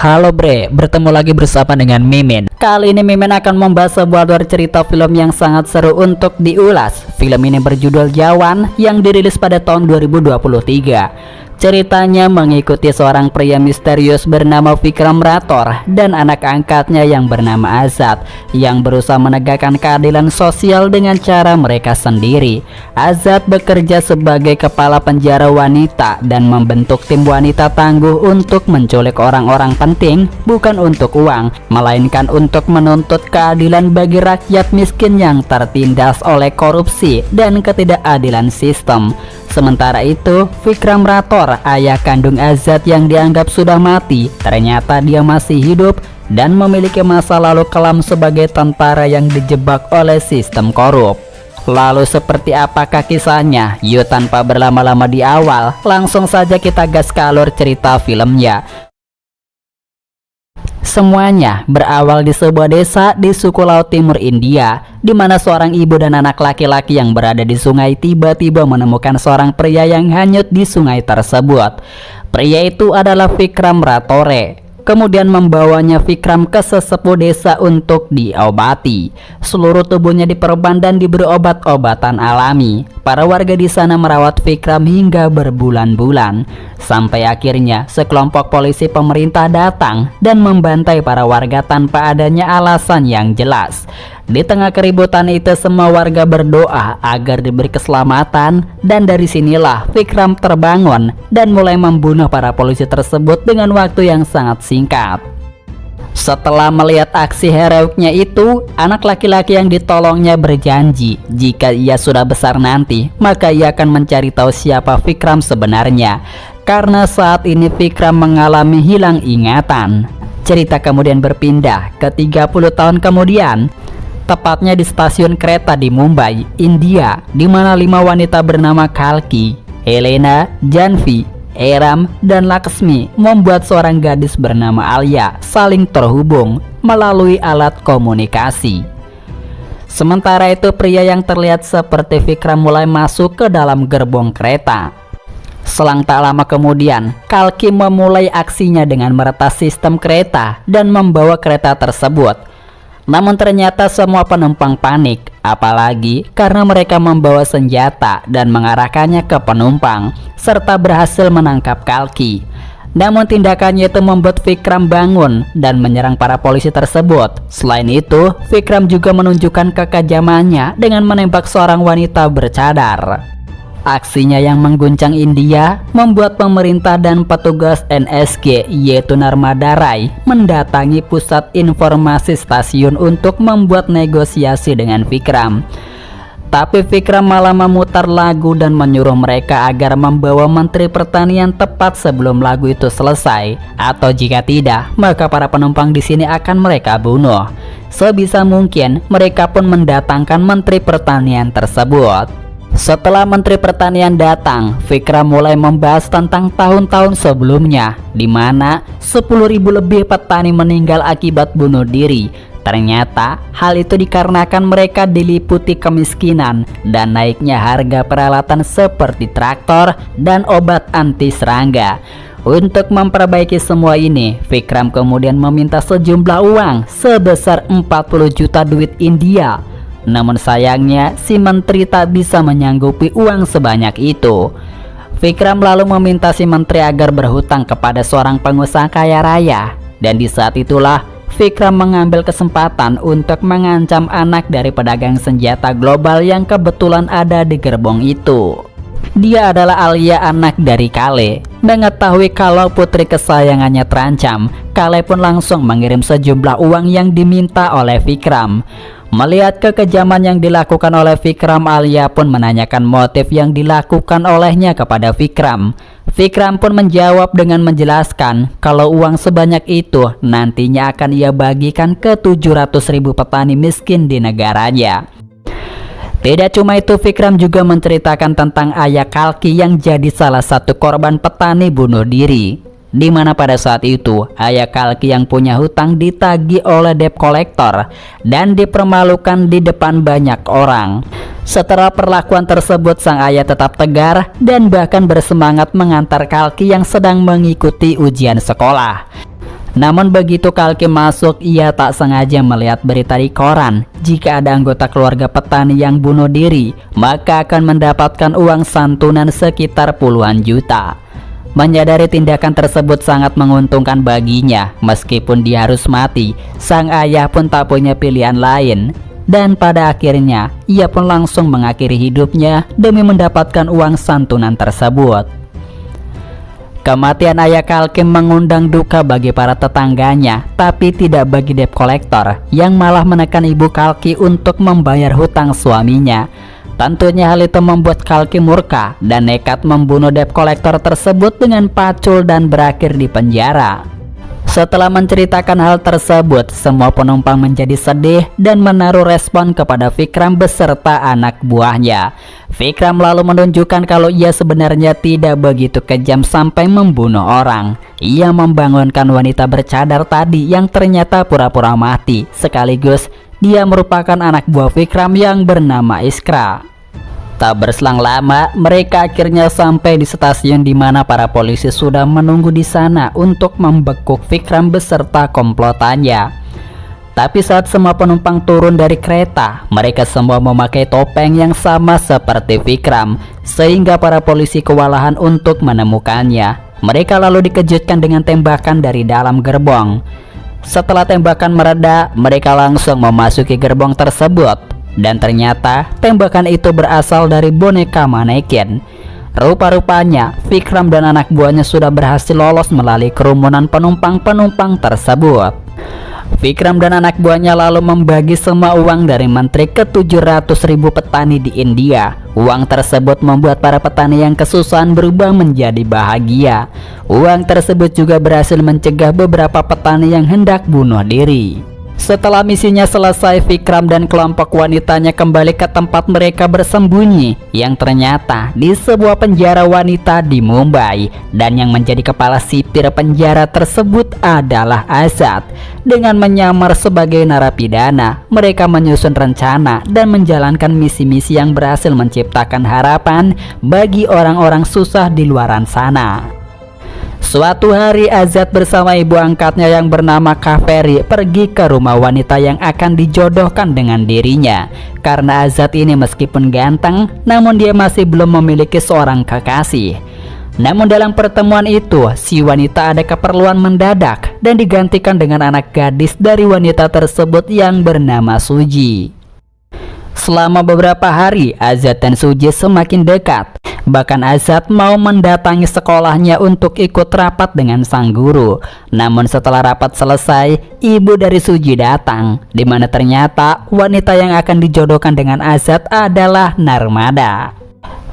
Halo bre, bertemu lagi bersama dengan Mimin. Kali ini Mimin akan membahas sebuah luar cerita film yang sangat seru untuk diulas. Film ini berjudul Jawan yang dirilis pada tahun 2023. Ceritanya mengikuti seorang pria misterius bernama Vikram Rathore dan anak angkatnya yang bernama Azad yang berusaha menegakkan keadilan sosial dengan cara mereka sendiri. Azad bekerja sebagai kepala penjara wanita dan membentuk tim wanita tangguh untuk menculik orang-orang penting, bukan untuk uang, melainkan untuk menuntut keadilan bagi rakyat miskin yang tertindas oleh korupsi dan ketidakadilan sistem. Sementara itu, Vikram Rathore, ayah kandung Azad yang dianggap sudah mati, ternyata dia masih hidup dan memiliki masa lalu kelam sebagai tentara yang dijebak oleh sistem korup. Lalu seperti apakah kisahnya? Yuk tanpa berlama-lama di awal, langsung saja kita gas ke alur cerita filmnya. Semuanya berawal di sebuah desa di suku laut timur India, di mana seorang ibu dan anak laki-laki yang berada di sungai tiba-tiba menemukan seorang pria yang hanyut di sungai tersebut. Pria itu adalah Vikram Rathore. Kemudian membawanya Vikram ke sesepuh desa untuk diobati. Seluruh tubuhnya diperban dan diberi obat-obatan alami. Para warga di sana merawat Vikram hingga berbulan-bulan, sampai akhirnya sekelompok polisi pemerintah datang dan membantai para warga tanpa adanya alasan yang jelas. Di tengah keributan itu, semua warga berdoa agar diberi keselamatan, dan dari sinilah Vikram terbangun dan mulai membunuh para polisi tersebut dengan waktu yang sangat singkat. Setelah melihat aksi heroiknya itu, anak laki-laki yang ditolongnya berjanji jika ia sudah besar nanti, maka ia akan mencari tahu siapa Vikram sebenarnya, karena saat ini Vikram mengalami hilang ingatan. Cerita kemudian berpindah ke 30 tahun kemudian, tepatnya di stasiun kereta di Mumbai, India, di mana 5 wanita bernama Kalki, Helena, Janvi, Eram, dan Laksmi membuat seorang gadis bernama Alia saling terhubung melalui alat komunikasi. Sementara itu, pria yang terlihat seperti Vikram mulai masuk ke dalam gerbong kereta. Selang tak lama kemudian, Kalki memulai aksinya dengan meretas sistem kereta dan membawa kereta tersebut. Namun ternyata semua penumpang panik, apalagi karena mereka membawa senjata dan mengarahkannya ke penumpang, serta berhasil menangkap Kalki. Namun tindakannya itu membuat Vikram bangun dan menyerang para polisi tersebut. Selain itu, Vikram juga menunjukkan kekajamannya dengan menembak seorang wanita bercadar. Aksinya yang mengguncang India membuat pemerintah dan petugas NSG yaitu Narmada Rai mendatangi pusat informasi stasiun untuk membuat negosiasi dengan Vikram. Tapi Vikram malah memutar lagu dan menyuruh mereka agar membawa Menteri Pertanian tepat sebelum lagu itu selesai, atau jika tidak, maka para penumpang di sini akan mereka bunuh. Sebisa mungkin mereka pun mendatangkan Menteri Pertanian tersebut. Setelah Menteri Pertanian datang, Vikram mulai membahas tentang tahun-tahun sebelumnya, di mana 10.000 lebih petani meninggal akibat bunuh diri. Ternyata hal itu dikarenakan mereka diliputi kemiskinan dan naiknya harga peralatan seperti traktor dan obat anti serangga. Untuk memperbaiki semua ini, Vikram kemudian meminta sejumlah uang sebesar 40 juta duit India. Namun sayangnya si menteri tak bisa menyanggupi uang sebanyak itu. Vikram lalu meminta si menteri agar berhutang kepada seorang pengusaha kaya raya. Dan di saat itulah Vikram mengambil kesempatan untuk mengancam anak dari pedagang senjata global yang kebetulan ada di gerbong itu. Dia adalah Alia, anak dari Kale. Mengetahui kalau putri kesayangannya terancam, Kale pun langsung mengirim sejumlah uang yang diminta oleh Vikram. Melihat kekejaman yang dilakukan oleh Vikram, Alia pun menanyakan motif yang dilakukan olehnya kepada Vikram. Vikram pun menjawab dengan menjelaskan kalau uang sebanyak itu nantinya akan ia bagikan ke 700.000 petani miskin di negaranya. Tidak cuma itu, Vikram juga menceritakan tentang ayah Kalki yang jadi salah satu korban petani bunuh diri, di mana pada saat itu ayah Kalki yang punya hutang ditagih oleh debt collector dan dipermalukan di depan banyak orang. Setelah perlakuan tersebut, sang ayah tetap tegar dan bahkan bersemangat mengantar Kalki yang sedang mengikuti ujian sekolah. Namun begitu Kalkim masuk, ia tak sengaja melihat berita di koran. Jika ada anggota keluarga petani yang bunuh diri, maka akan mendapatkan uang santunan sekitar puluhan juta. Menyadari tindakan tersebut sangat menguntungkan baginya. Meskipun dia harus mati, sang ayah pun tak punya pilihan lain. Dan pada akhirnya, ia pun langsung mengakhiri hidupnya demi mendapatkan uang santunan tersebut. Kematian ayah Kalkim mengundang duka bagi para tetangganya, tapi tidak bagi debt collector yang malah menekan ibu Kalki untuk membayar hutang suaminya. Tentunya hal itu membuat Kalki murka dan nekat membunuh debt collector tersebut dengan pacul dan berakhir di penjara. Setelah menceritakan hal tersebut, semua penumpang menjadi sedih dan menaruh respon kepada Vikram beserta anak buahnya. Vikram lalu menunjukkan kalau ia sebenarnya tidak begitu kejam sampai membunuh orang. Ia membangunkan wanita bercadar tadi yang ternyata pura-pura mati. Sekaligus dia merupakan anak buah Vikram yang bernama Iskra. Tak berselang lama, mereka akhirnya sampai di stasiun di mana para polisi sudah menunggu di sana untuk membekuk Vikram beserta komplotannya. Tapi saat semua penumpang turun dari kereta, mereka semua memakai topeng yang sama seperti Vikram, sehingga para polisi kewalahan untuk menemukannya. Mereka lalu dikejutkan dengan tembakan dari dalam gerbong. Setelah tembakan mereda, mereka langsung memasuki gerbong tersebut. Dan ternyata tembakan itu berasal dari boneka manekin. Rupa-rupanya Vikram dan anak buahnya sudah berhasil lolos melalui kerumunan penumpang-penumpang tersebut. Vikram dan anak buahnya lalu membagi semua uang dari menteri ke 700.000 petani di India. Uang tersebut membuat para petani yang kesusahan berubah menjadi bahagia. Uang tersebut juga berhasil mencegah beberapa petani yang hendak bunuh diri. Setelah misinya selesai, Vikram dan kelompok wanitanya kembali ke tempat mereka bersembunyi, yang ternyata di sebuah penjara wanita di Mumbai. Dan yang menjadi kepala sipir penjara tersebut adalah Azad. Dengan menyamar sebagai narapidana, mereka menyusun rencana dan menjalankan misi-misi yang berhasil menciptakan harapan bagi orang-orang susah di luaran sana. Suatu hari Azad bersama ibu angkatnya yang bernama Kaveri pergi ke rumah wanita yang akan dijodohkan dengan dirinya. Karena Azad ini meskipun ganteng, namun dia masih belum memiliki seorang kekasih. Namun dalam pertemuan itu, si wanita ada keperluan mendadak dan digantikan dengan anak gadis dari wanita tersebut yang bernama Suji. Selama beberapa hari, Azad dan Suji semakin dekat. Bahkan Azad mau mendatangi sekolahnya untuk ikut rapat dengan sang guru. Namun setelah rapat selesai, ibu dari Suji datang, di mana ternyata wanita yang akan dijodohkan dengan Azad adalah Narmada.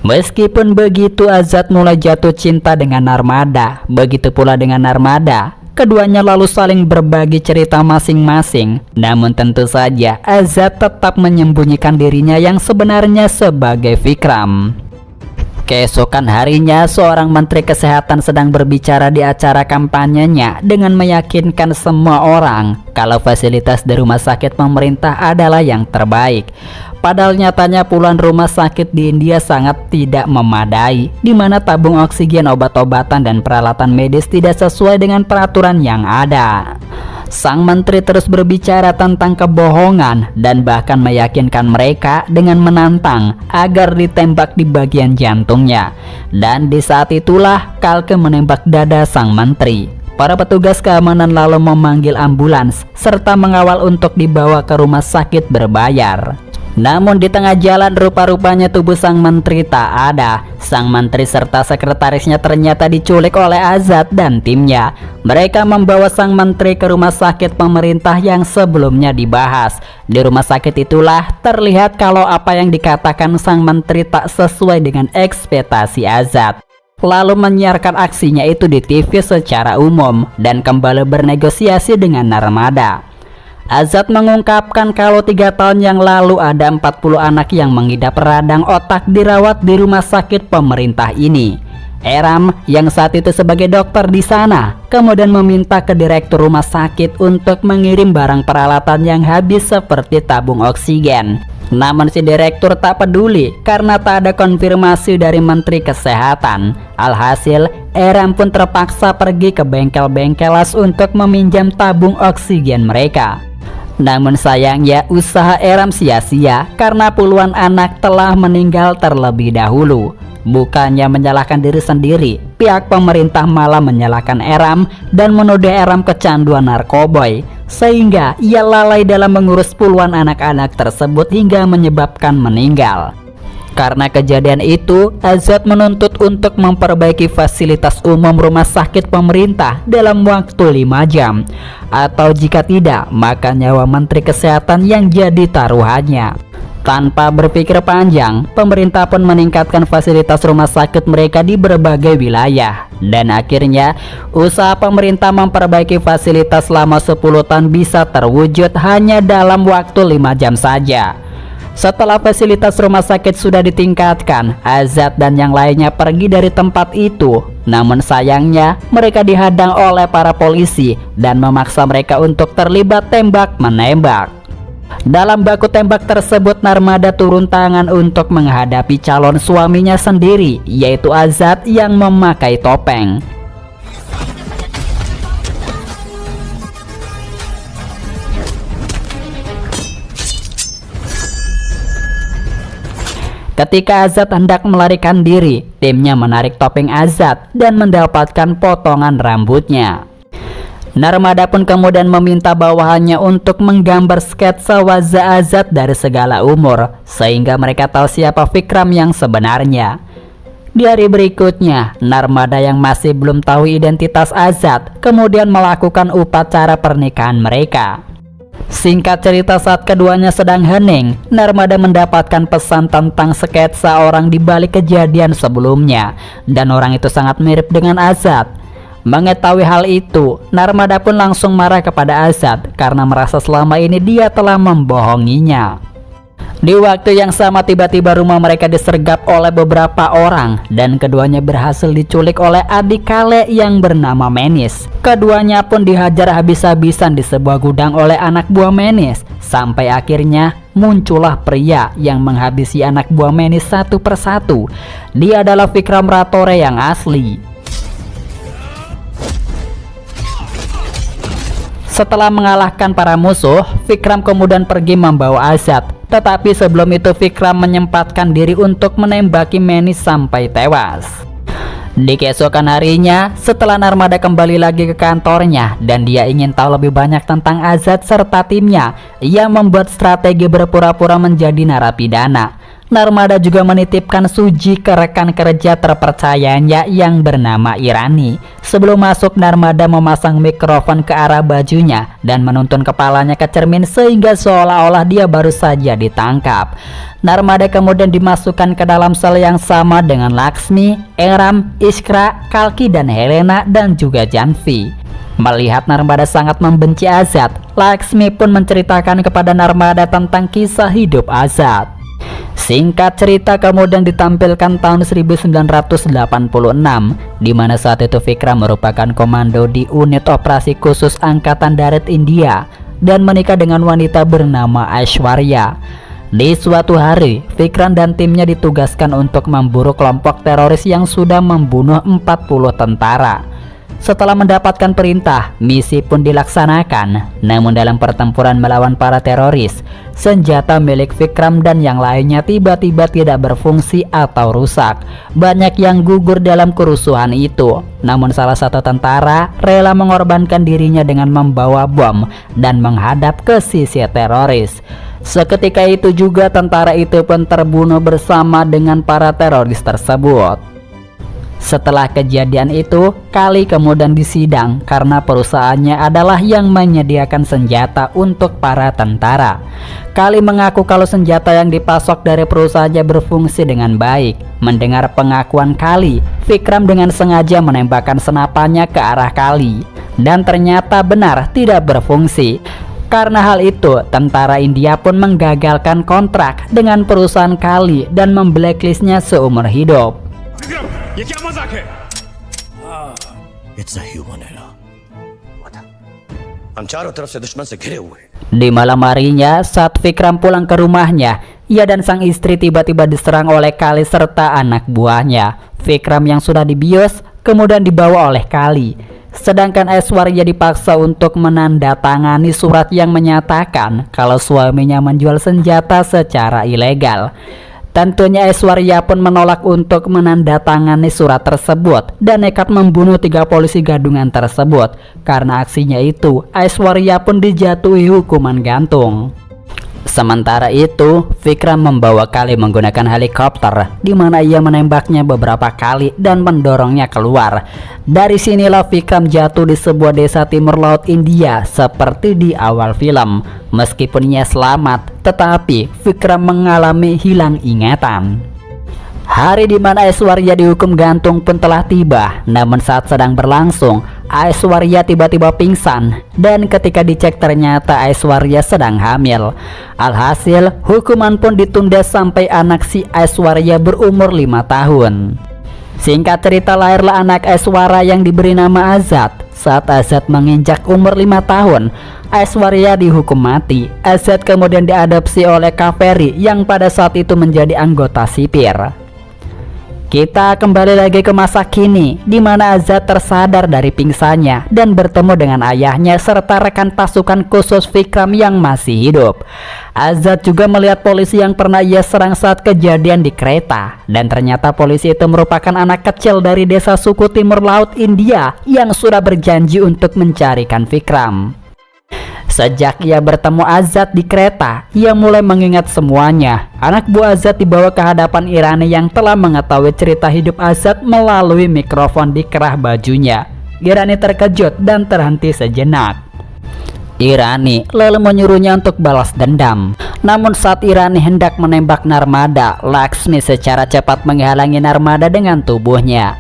Meskipun begitu, Azad mulai jatuh cinta dengan Narmada. Begitu pula dengan Narmada. Keduanya lalu saling berbagi cerita masing-masing. Namun tentu saja Azad tetap menyembunyikan dirinya yang sebenarnya sebagai Vikram. Keesokan harinya, seorang menteri kesehatan sedang berbicara di acara kampanyenya dengan meyakinkan semua orang kalau fasilitas di rumah sakit pemerintah adalah yang terbaik. Padahal nyatanya puluhan rumah sakit di India sangat tidak memadai, di mana tabung oksigen, obat-obatan, dan peralatan medis tidak sesuai dengan peraturan yang ada. Sang menteri terus berbicara tentang kebohongan dan bahkan meyakinkan mereka dengan menantang agar ditembak di bagian jantungnya. Dan di saat itulah Kalki menembak dada sang menteri. Para petugas keamanan lalu memanggil ambulans serta mengawal untuk dibawa ke rumah sakit berbayar. Namun di tengah jalan rupa-rupanya tubuh sang menteri tak ada. Sang menteri serta sekretarisnya ternyata diculik oleh Azad dan timnya. Mereka membawa sang menteri ke rumah sakit pemerintah yang sebelumnya dibahas. Di rumah sakit itulah terlihat kalau apa yang dikatakan sang menteri tak sesuai dengan ekspektasi Azad. Lalu menyiarkan aksinya itu di TV secara umum dan kembali bernegosiasi dengan Narmada. Azad mengungkapkan kalau 3 tahun yang lalu ada 40 anak yang mengidap radang otak dirawat di rumah sakit pemerintah ini. Eram yang saat itu sebagai dokter di sana kemudian meminta ke direktur rumah sakit untuk mengirim barang peralatan yang habis seperti tabung oksigen. Namun si direktur tak peduli karena tak ada konfirmasi dari Menteri Kesehatan. Alhasil Eram pun terpaksa pergi ke bengkel-bengkel las untuk meminjam tabung oksigen mereka. Namun sayangnya usaha Eram sia-sia karena puluhan anak telah meninggal terlebih dahulu. Bukannya menyalahkan diri sendiri, pihak pemerintah malah menyalahkan Eram dan menuduh Eram kecanduan narkoboy, sehingga ia lalai dalam mengurus puluhan anak-anak tersebut hingga menyebabkan meninggal. Karena kejadian itu, Azad menuntut untuk memperbaiki fasilitas umum rumah sakit pemerintah dalam waktu 5 jam, atau jika tidak, maka nyawa Menteri Kesehatan yang jadi taruhannya. Tanpa berpikir panjang, pemerintah pun meningkatkan fasilitas rumah sakit mereka di berbagai wilayah. Dan akhirnya, usaha pemerintah memperbaiki fasilitas selama 10 tahun bisa terwujud hanya dalam waktu 5 jam saja. Setelah fasilitas rumah sakit sudah ditingkatkan, Azad dan yang lainnya pergi dari tempat itu. Namun sayangnya, mereka dihadang oleh para polisi dan memaksa mereka untuk terlibat tembak-menembak. Dalam baku tembak tersebut, Narmada turun tangan untuk menghadapi calon suaminya sendiri, yaitu Azad yang memakai topeng. Ketika Azad hendak melarikan diri, timnya menarik topeng Azad dan mendapatkan potongan rambutnya. Narmada pun kemudian meminta bawahannya untuk menggambar sketsa wajah Azad dari segala umur, sehingga mereka tahu siapa Vikram yang sebenarnya. Di hari berikutnya, Narmada yang masih belum tahu identitas Azad kemudian melakukan upacara pernikahan mereka. Singkat cerita, saat keduanya sedang hening, Narmada mendapatkan pesan tentang sketsa orang di balik kejadian sebelumnya, dan orang itu sangat mirip dengan Azad. Mengetahui hal itu, Narmada pun langsung marah kepada Azad karena merasa selama ini dia telah membohonginya. Di waktu yang sama, tiba-tiba rumah mereka disergap oleh beberapa orang dan keduanya berhasil diculik oleh adik Kale yang bernama Menis. Keduanya pun dihajar habis-habisan di sebuah gudang oleh anak buah Menis, sampai akhirnya muncullah pria yang menghabisi anak buah Menis satu persatu. Dia adalah Vikram Ratore yang asli. Setelah mengalahkan para musuh, Vikram kemudian pergi membawa Azad. Tetapi sebelum itu, Vikram menyempatkan diri untuk menembaki Menis sampai tewas. Di keesokan harinya, setelah Narmada kembali lagi ke kantornya dan dia ingin tahu lebih banyak tentang Azad serta timnya, ia membuat strategi berpura-pura menjadi narapidana. Narmada juga menitipkan Suji ke rekan kerja terpercayanya yang bernama Irani. Sebelum masuk, Narmada memasang mikrofon ke arah bajunya dan menuntun kepalanya ke cermin sehingga seolah-olah dia baru saja ditangkap. Narmada kemudian dimasukkan ke dalam sel yang sama dengan Laksmi, Eram, Iskra, Kalki dan Helena dan juga Janvi. Melihat Narmada sangat membenci Azad, Laksmi pun menceritakan kepada Narmada tentang kisah hidup Azad. Singkat cerita kemudian ditampilkan tahun 1986, di mana saat itu Vikram merupakan komando di unit operasi khusus Angkatan Darat India dan menikah dengan wanita bernama Aishwarya. Di suatu hari, Vikram dan timnya ditugaskan untuk memburu kelompok teroris yang sudah membunuh 40 tentara. Setelah mendapatkan perintah, misi pun dilaksanakan. Namun dalam pertempuran melawan para teroris, senjata milik Vikram dan yang lainnya tiba-tiba tidak berfungsi atau rusak. Banyak yang gugur dalam kerusuhan itu. Namun salah satu tentara rela mengorbankan dirinya dengan membawa bom dan menghadap ke sisi teroris. Seketika itu juga tentara itu pun terbunuh bersama dengan para teroris tersebut. Setelah kejadian itu, Kali kemudian disidang karena perusahaannya adalah yang menyediakan senjata untuk para tentara. Kali mengaku kalau senjata yang dipasok dari perusahaannya berfungsi dengan baik. Mendengar pengakuan Kali, Vikram dengan sengaja menembakkan senapannya ke arah Kali. Dan ternyata benar tidak berfungsi. Karena hal itu, tentara India pun menggagalkan kontrak dengan perusahaan Kali dan memblacklistnya seumur hidup. ये क्या मजाक है? It's a human error. हम चारों तरफ से दुश्मन से घिरे हुए. Di malam harinya, saat Vikram pulang ke rumahnya, ia dan sang istri tiba-tiba diserang oleh Kali serta anak buahnya. Vikram yang sudah dibius kemudian dibawa oleh Kali. Sedangkan Aishwarya dipaksa untuk menandatangani surat yang menyatakan kalau suaminya menjual senjata secara ilegal. Tentunya Aishwarya pun menolak untuk menandatangani surat tersebut dan nekat membunuh 3 polisi gadungan tersebut. Karena aksinya itu, Aishwarya pun dijatuhi hukuman gantung. Sementara itu, Vikram membawa Kali menggunakan helikopter, di mana ia menembaknya beberapa kali dan mendorongnya keluar. Dari sinilah Vikram jatuh di sebuah desa timur laut India seperti di awal film. Meskipun ia selamat, tetapi Vikram mengalami hilang ingatan. Hari di mana Aishwarya dihukum gantung pun telah tiba. Namun saat sedang berlangsung, Aishwarya tiba-tiba pingsan, dan ketika dicek ternyata Aishwarya sedang hamil. Alhasil, hukuman pun ditunda sampai anak si Aishwarya berumur 5 tahun. Singkat cerita, lahirlah anak Aishwarya yang diberi nama Azad. Saat Azad menginjak umur 5 tahun, Aishwarya dihukum mati. Azad kemudian diadopsi oleh Kaveri yang pada saat itu menjadi anggota sipir. Kita kembali lagi ke masa kini, di mana Azad tersadar dari pingsannya dan bertemu dengan ayahnya serta rekan pasukan khusus Vikram yang masih hidup. Azad juga melihat polisi yang pernah ia serang saat kejadian di kereta, dan ternyata polisi itu merupakan anak kecil dari desa suku timur laut India yang sudah berjanji untuk mencarikan Vikram. Sejak ia bertemu Azad di kereta, ia mulai mengingat semuanya. Anak buah Azad dibawa ke hadapan Irani yang telah mengetahui cerita hidup Azad melalui mikrofon di kerah bajunya. Irani terkejut dan terhenti sejenak. Irani lalu menyuruhnya untuk balas dendam. Namun saat Irani hendak menembak Narmada, Laksmi secara cepat menghalangi Narmada dengan tubuhnya.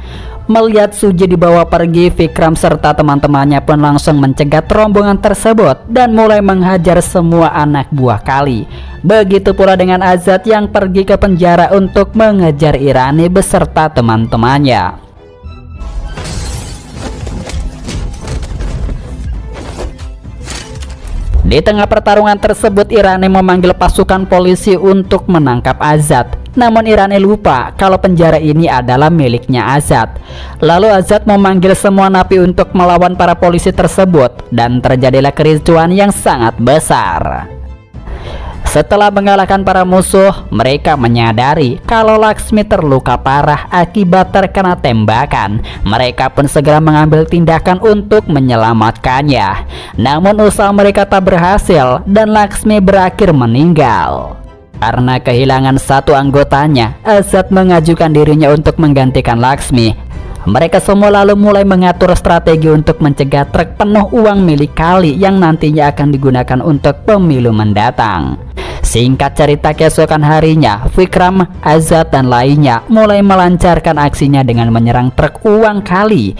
Melihat Suji dibawa pergi, Vikram serta teman-temannya pun langsung mencegat rombongan tersebut dan mulai menghajar semua anak buah Kali. Begitu pula dengan Azad yang pergi ke penjara untuk mengejar Irani beserta teman-temannya. Di tengah pertarungan tersebut, Irani memanggil pasukan polisi untuk menangkap Azad. Namun Irani lupa kalau penjara ini adalah miliknya Azad. Lalu Azad memanggil semua napi untuk melawan para polisi tersebut, dan terjadilah kericuhan yang sangat besar. Setelah mengalahkan para musuh, mereka menyadari kalau Laksmi terluka parah akibat terkena tembakan. Mereka pun segera mengambil tindakan untuk menyelamatkannya. Namun usaha mereka tak berhasil dan Laksmi berakhir meninggal. Karena kehilangan satu anggotanya, Azad mengajukan dirinya untuk menggantikan Laksmi. Mereka semua lalu mulai mengatur strategi untuk mencegah truk penuh uang milik Kali yang nantinya akan digunakan untuk pemilu mendatang. Singkat cerita, keesokan harinya, Vikram, Azad, dan lainnya mulai melancarkan aksinya dengan menyerang truk uang Kali.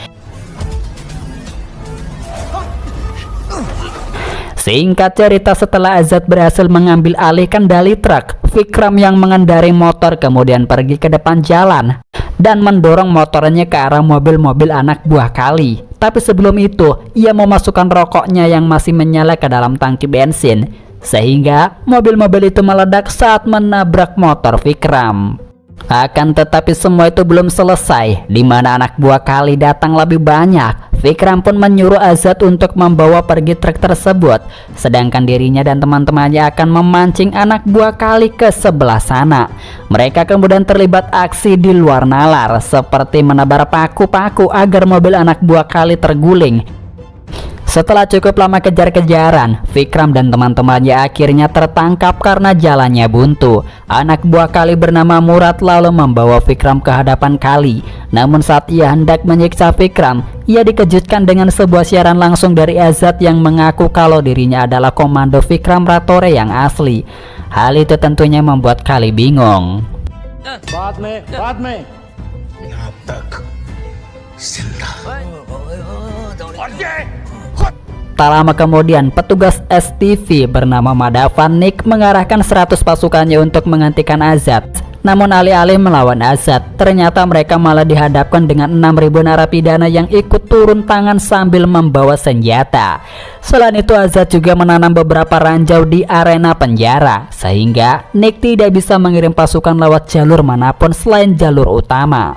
Singkat cerita, setelah Azad berhasil mengambil alih kendali truk, Vikram yang mengendarai motor kemudian pergi ke depan jalan dan mendorong motornya ke arah mobil-mobil anak buah Kali. Tapi sebelum itu, ia memasukkan rokoknya yang masih menyala ke dalam tangki bensin, sehingga mobil-mobil itu meledak saat menabrak motor Vikram. Akan tetapi semua itu belum selesai, di mana anak buah Kali datang lebih banyak. Vikram pun menyuruh Azad untuk membawa pergi truk tersebut, sedangkan dirinya dan teman-temannya akan memancing anak buah Kali ke sebelah sana. Mereka kemudian terlibat aksi di luar nalar, seperti menebar paku-paku agar mobil anak buah Kali terguling. Setelah cukup lama kejar-kejaran, Vikram dan teman-temannya akhirnya tertangkap karena jalannya buntu. Anak buah Kali bernama Murad lalu membawa Vikram ke hadapan Kali. Namun saat ia hendak menyiksa Vikram, ia dikejutkan dengan sebuah siaran langsung dari Azad yang mengaku kalau dirinya adalah komando Vikram Ratore yang asli. Hal itu tentunya membuat Kali bingung. बाद में यहाँ तक जिंदा Tak lama kemudian, petugas STV bernama Madhavan Nik mengarahkan 100 pasukannya untuk menghentikan Azad. Namun alih-alih melawan Azad, ternyata mereka malah dihadapkan dengan 6.000 narapidana yang ikut turun tangan sambil membawa senjata. Selain itu, Azad juga menanam beberapa ranjau di arena penjara, sehingga Nik tidak bisa mengirim pasukan lewat jalur manapun selain jalur utama.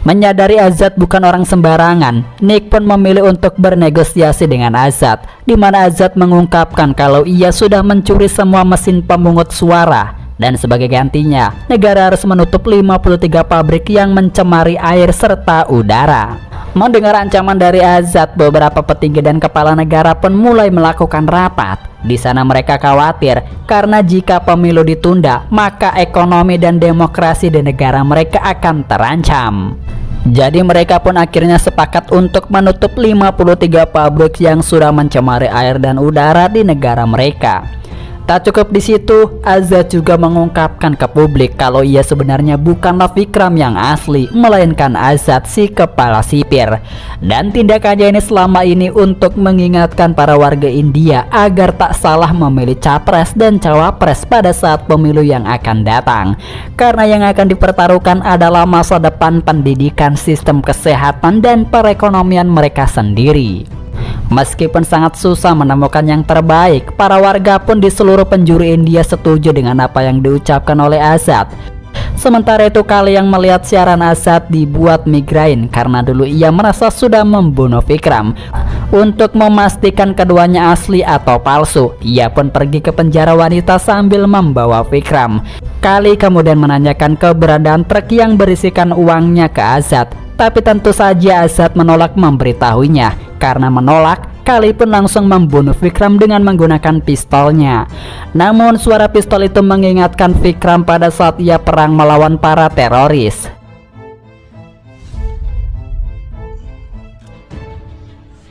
Menyadari Azad bukan orang sembarangan, Nick pun memilih untuk bernegosiasi dengan Azad, di mana Azad mengungkapkan kalau ia sudah mencuri semua mesin pemungut suara, dan sebagai gantinya, negara harus menutup 53 pabrik yang mencemari air serta udara. Mendengar ancaman dari Azad, beberapa petinggi dan kepala negara pun mulai melakukan rapat. Di sana mereka khawatir karena jika pemilu ditunda, maka ekonomi dan demokrasi di negara mereka akan terancam. Jadi mereka pun akhirnya sepakat untuk menutup 53 pabrik yang sudah mencemari air dan udara di negara mereka. Tak cukup di situ, Azad juga mengungkapkan ke publik kalau ia sebenarnya bukanlah Vikram yang asli, melainkan Azad si kepala sipir. Dan tindakannya ini selama ini untuk mengingatkan para warga India agar tak salah memilih capres dan cawapres pada saat pemilu yang akan datang. Karena yang akan dipertaruhkan adalah masa depan pendidikan, sistem kesehatan, dan perekonomian mereka sendiri. Meskipun sangat susah menemukan yang terbaik, para warga pun di seluruh penjuru India setuju dengan apa yang diucapkan oleh Azad. Sementara itu, Kali yang melihat siaran Azad dibuat migrain karena dulu ia merasa sudah membunuh Vikram. Untuk memastikan keduanya asli atau palsu, ia pun pergi ke penjara wanita sambil membawa Vikram. Kali kemudian menanyakan keberadaan truk yang berisikan uangnya ke Azad, tapi tentu saja Azad menolak memberitahunya. Karena menolak, Kali pun langsung membunuh Vikram dengan menggunakan pistolnya. Namun suara pistol itu mengingatkan Vikram pada saat ia perang melawan para teroris.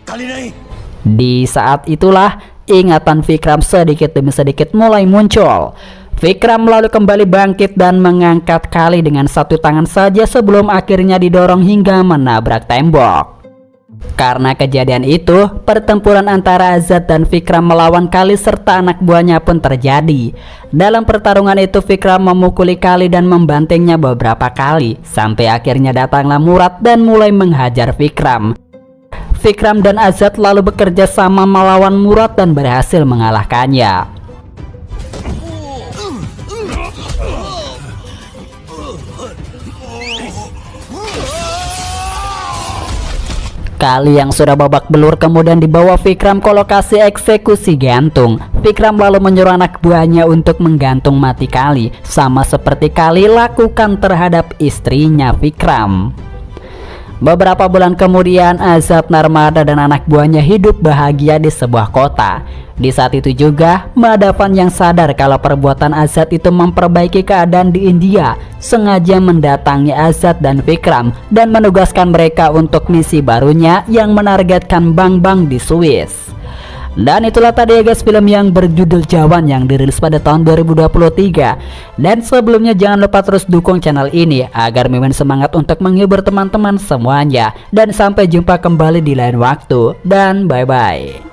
Kali nahi. Di saat itulah ingatan Vikram sedikit demi sedikit mulai muncul. Vikram lalu kembali bangkit dan mengangkat Kali dengan satu tangan saja sebelum akhirnya didorong hingga menabrak tembok. Karena kejadian itu, pertempuran antara Azad dan Vikram melawan Kali serta anak buahnya pun terjadi. Dalam pertarungan itu, Vikram memukuli Kali dan membantingnya beberapa kali, sampai akhirnya datanglah Murad dan mulai menghajar Vikram. Vikram dan Azad lalu bekerja sama melawan Murad dan berhasil mengalahkannya. Kali yang sudah babak belur kemudian dibawa Vikram ke lokasi eksekusi gantung. Vikram lalu menyuruh anak buahnya untuk menggantung mati Kali, sama seperti Kali lakukan terhadap istrinya Vikram. Beberapa bulan kemudian, Azad, Narmada, dan anak buahnya hidup bahagia di sebuah kota. Di saat itu juga, Madhavan yang sadar kalau perbuatan Azad itu memperbaiki keadaan di India, sengaja mendatangi Azad dan Vikram dan menugaskan mereka untuk misi barunya yang menargetkan bank-bank di Swiss. Dan itulah tadi ya guys, film yang berjudul Jawan yang dirilis pada tahun 2023. Dan sebelumnya jangan lupa terus dukung channel ini agar Mimin semangat untuk menghibur teman-teman semuanya. Dan sampai jumpa kembali di lain waktu, dan bye-bye.